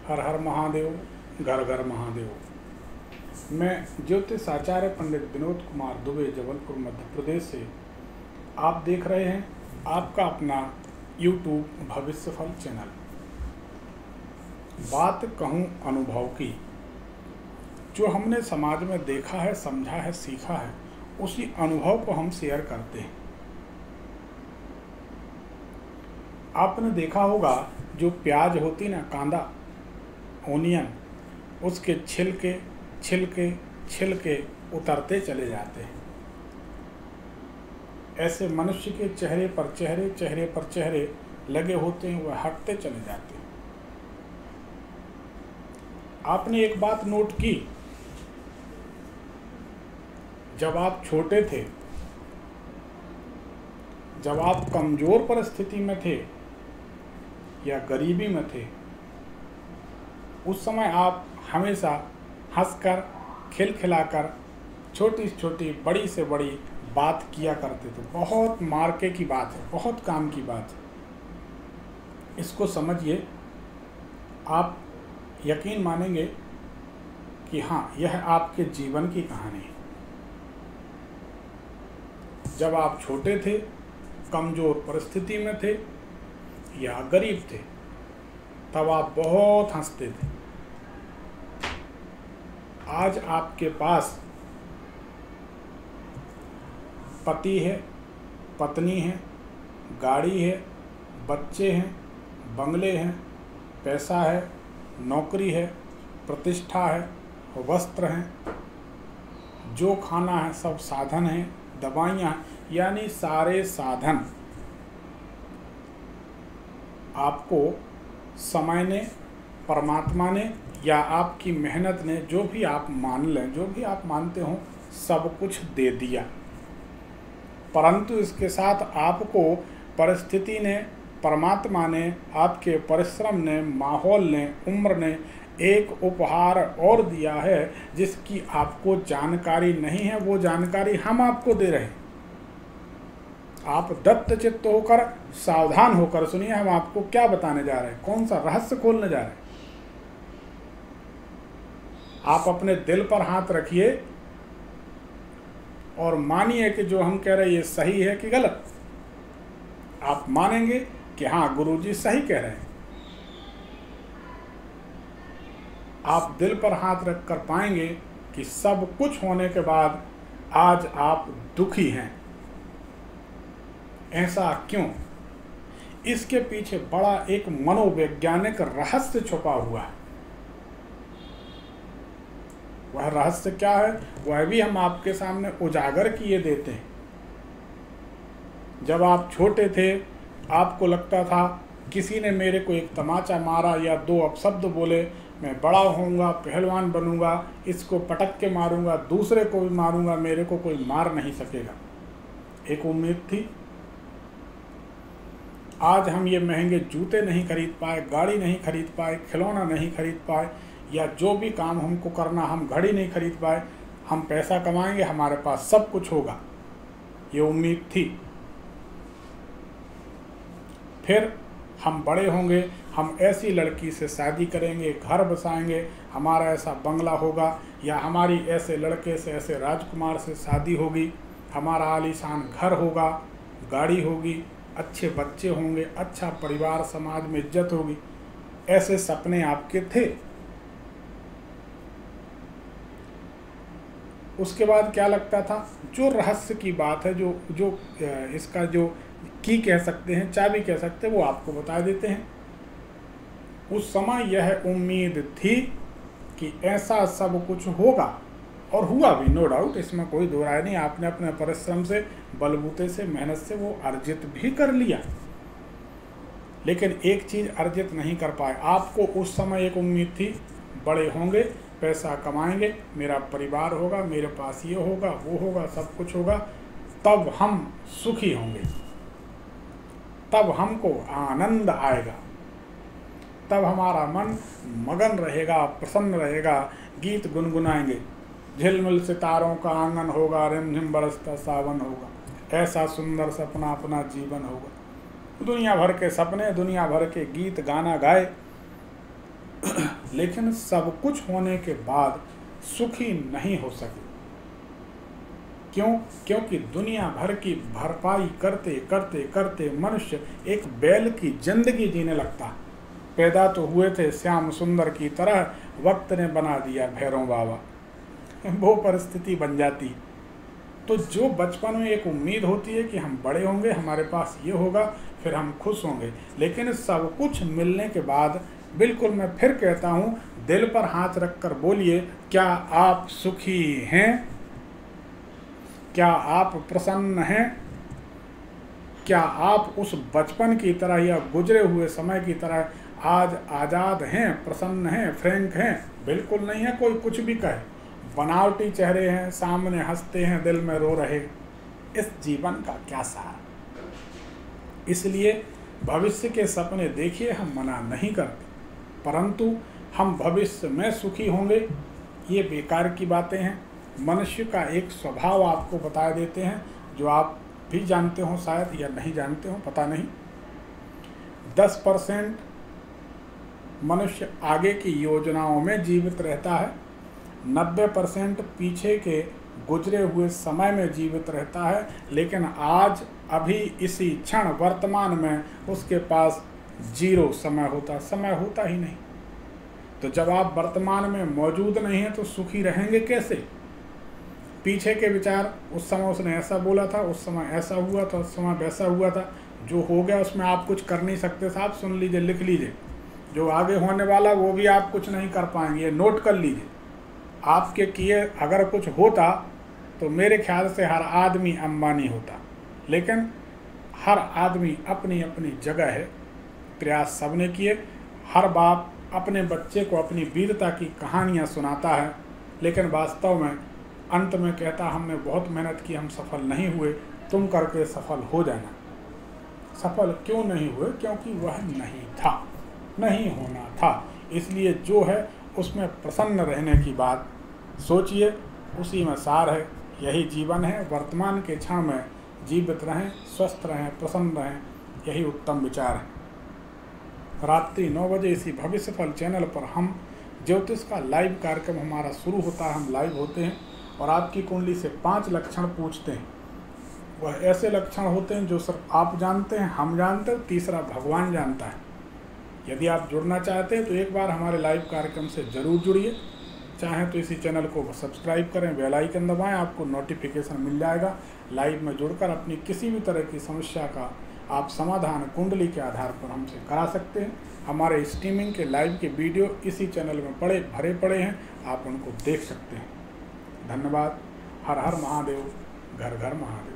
हर हर महादेव, घर घर महादेव। मैं ज्योतिष आचार्य पंडित विनोद कुमार दुबे, जबलपुर मध्य प्रदेश से आप देख रहे हैं आपका अपना YouTube भविष्यफल चैनल। बात कहूँ अनुभव की, जो हमने समाज में देखा है, समझा है, सीखा है, उसी अनुभव को हम शेयर करते हैं। आपने देखा होगा जो प्याज होती ना, कांदा, ओनियन, उसके छिलके छिलके छिलके उतरते चले जाते हैं। ऐसे मनुष्य के चेहरे पर चेहरे, चेहरे पर चेहरे लगे होते हैं, वह हटते चले जाते हैं। आपने एक बात नोट की, जब आप छोटे थे, जब आप कमजोर परिस्थिति में थे या गरीबी में थे, उस समय आप हमेशा हंसकर, खिलखिलाकर, छोटी से छोटी, बड़ी से बड़ी बात किया करते थे। बहुत मार्के की बात है, बहुत काम की बात है। इसको समझिए, आप यकीन मानेंगे कि हाँ, यह आपके जीवन की कहानी है। जब आप छोटे थे, कमजोर परिस्थिति में थे या गरीब थे, तब आप बहुत हंसते थे। आज आपके पास पति है, पत्नी है, गाड़ी है, बच्चे हैं, बंगले हैं, पैसा है, नौकरी है, प्रतिष्ठा है, वस्त्र हैं, जो खाना है सब साधन हैं, दवाइयाँ, यानी सारे साधन आपको समय ने, परमात्मा ने या आपकी मेहनत ने, जो भी आप मान लें, जो भी आप मानते हो, सब कुछ दे दिया। परंतु इसके साथ आपको परिस्थिति ने, परमात्मा ने, आपके परिश्रम ने, माहौल ने, उम्र ने एक उपहार और दिया है, जिसकी आपको जानकारी नहीं है। वो जानकारी हम आपको दे रहे हैं। आप दत्त चित्त होकर, सावधान होकर सुनिए, हम आपको क्या बताने जा रहे हैं, कौन सा रहस्य खोलने जा रहे हैं। आप अपने दिल पर हाथ रखिए और मानिए कि जो हम कह रहे हैं ये सही है कि गलत। आप मानेंगे कि हाँ, गुरुजी सही कह रहे हैं। आप दिल पर हाथ रखकर पाएंगे कि सब कुछ होने के बाद आज आप दुखी हैं। ऐसा क्यों? इसके पीछे बड़ा एक मनोवैज्ञानिक रहस्य छुपा हुआ है। वह रहस्य क्या है, वह भी हम आपके सामने उजागर किए देते हैं। जब आप छोटे थे, आपको लगता था किसी ने मेरे को एक तमाचा मारा या दो अपशब्द बोले, मैं बड़ा होऊंगा, पहलवान बनूंगा, इसको पटक के मारूंगा, दूसरे को भी मारूंगा, मेरे को कोई मार नहीं सकेगा। एक उम्मीद थी। आज हम ये महंगे जूते नहीं खरीद पाए, गाड़ी नहीं खरीद पाए, खिलौना नहीं खरीद पाए, या जो भी काम हमको करना, हम घड़ी नहीं खरीद पाए। हम पैसा कमाएंगे, हमारे पास सब कुछ होगा, ये उम्मीद थी। फिर हम बड़े होंगे, हम ऐसी लड़की से शादी करेंगे, घर बसाएंगे, हमारा ऐसा बंगला होगा, या हमारी ऐसे लड़के से, ऐसे राजकुमार से शादी होगी, हमारा आलीशान घर होगा, गाड़ी होगी, अच्छे बच्चे होंगे, अच्छा परिवार, समाज में इज्जत होगी। ऐसे सपने आपके थे। उसके बाद क्या लगता था, जो रहस्य की बात है, जो इसका जो की कह सकते हैं, चाबी कह सकते हैं, वो आपको बता देते हैं। उस समय यह उम्मीद थी कि ऐसा सब कुछ होगा, और हुआ भी, नो डाउट, इसमें कोई दो राय नहीं। आपने अपने परिश्रम से, बलबूते से, मेहनत से वो अर्जित भी कर लिया। लेकिन एक चीज़ अर्जित नहीं कर पाए। आपको उस समय एक उम्मीद थी, बड़े होंगे, पैसा कमाएंगे, मेरा परिवार होगा, मेरे पास ये होगा, वो होगा, सब कुछ होगा, तब हम सुखी होंगे, तब हमको आनंद आएगा, तब हमारा मन मगन रहेगा, प्रसन्न रहेगा, गीत गुनगुनाएंगे, झिलमिल सितारों का आंगन होगा, रिमझिम बरसता सावन होगा, ऐसा सुंदर सपना अपना जीवन होगा। दुनिया भर के सपने, दुनिया भर के गीत गाना गाए, लेकिन सब कुछ होने के बाद सुखी नहीं हो सके। क्यों? क्योंकि दुनिया भर की भरपाई करते करते करते मनुष्य एक बैल की जिंदगी जीने लगता। पैदा तो हुए थे श्याम सुंदर की तरह, वक्त ने बना दिया भैरव बाबा, वो परिस्थिति बन जाती। तो जो बचपन में एक उम्मीद होती है कि हम बड़े होंगे, हमारे पास ये होगा, फिर हम खुश होंगे, लेकिन सब कुछ मिलने के बाद बिल्कुल मैं फिर कहता हूँ, दिल पर हाथ रखकर बोलिए, क्या आप सुखी हैं? क्या आप प्रसन्न हैं? क्या आप उस बचपन की तरह या गुजरे हुए समय की तरह आज आज़ाद हैं, प्रसन्न हैं, फ्रैंक हैं? बिल्कुल नहीं है। कोई कुछ भी कहे, बनावटी चेहरे हैं, सामने हंसते हैं, दिल में रो रहे। इस जीवन का क्या सहारा? इसलिए भविष्य के सपने देखिए, हम मना नहीं करते, परंतु हम भविष्य में सुखी होंगे ये बेकार की बातें हैं। मनुष्य का एक स्वभाव आपको बता देते हैं, जो आप भी जानते हो शायद, या नहीं जानते हो पता नहीं। 10% मनुष्य आगे की योजनाओं में जीवित रहता है, 90% पीछे के गुजरे हुए समय में जीवित रहता है, लेकिन आज अभी इसी क्षण वर्तमान में उसके पास 0 समय होता ही नहीं। तो जब आप वर्तमान में मौजूद नहीं हैं तो सुखी रहेंगे कैसे? पीछे के विचार, उस समय उसने ऐसा बोला था, उस समय ऐसा हुआ था, उस समय वैसा हुआ था, जो हो गया उसमें आप कुछ कर नहीं सकते साहब, सुन लीजिए, लिख लीजिए। जो आगे होने वाला वो भी आप कुछ नहीं कर पाएंगे, नोट कर लीजिए। आपके किए अगर कुछ होता तो मेरे ख्याल से हर आदमी अंबानी होता, लेकिन हर आदमी अपनी अपनी जगह है, प्रयास सबने किए। हर बाप अपने बच्चे को अपनी वीरता की कहानियाँ सुनाता है, लेकिन वास्तव में अंत में कहता, हमने बहुत मेहनत की, हम सफल नहीं हुए, तुम करके सफल हो जाना। सफल क्यों नहीं हुए? क्योंकि वह नहीं था, नहीं होना था। इसलिए जो है उसमें प्रसन्न रहने की बात सोचिए, उसी में सार है। यही जीवन है। वर्तमान के क्षण में जीवित रहें, स्वस्थ रहें, प्रसन्न रहें, यही उत्तम विचार है। रात्रि 9 बजे इसी भविष्य फल चैनल पर हम ज्योतिष का लाइव कार्यक्रम हमारा शुरू होता है। हम लाइव होते हैं और आपकी कुंडली से 5 लक्षण पूछते हैं। वह ऐसे लक्षण होते हैं जो सिर्फ आप जानते हैं, हम जानते हैं, तीसरा भगवान जानता है। यदि आप जुड़ना चाहते हैं तो एक बार हमारे लाइव कार्यक्रम से ज़रूर जुड़िए। चाहें तो इसी चैनल को सब्सक्राइब करें, बेल आइकन दबाएं, आपको नोटिफिकेशन मिल जाएगा। लाइव में जुड़कर अपनी किसी भी तरह की समस्या का आप समाधान कुंडली के आधार पर हमसे करा सकते हैं। हमारे स्ट्रीमिंग के लाइव के वीडियो इसी चैनल में भरे पड़े हैं, आप उनको देख सकते हैं। धन्यवाद। हर हर महादेव, घर घर महादेव।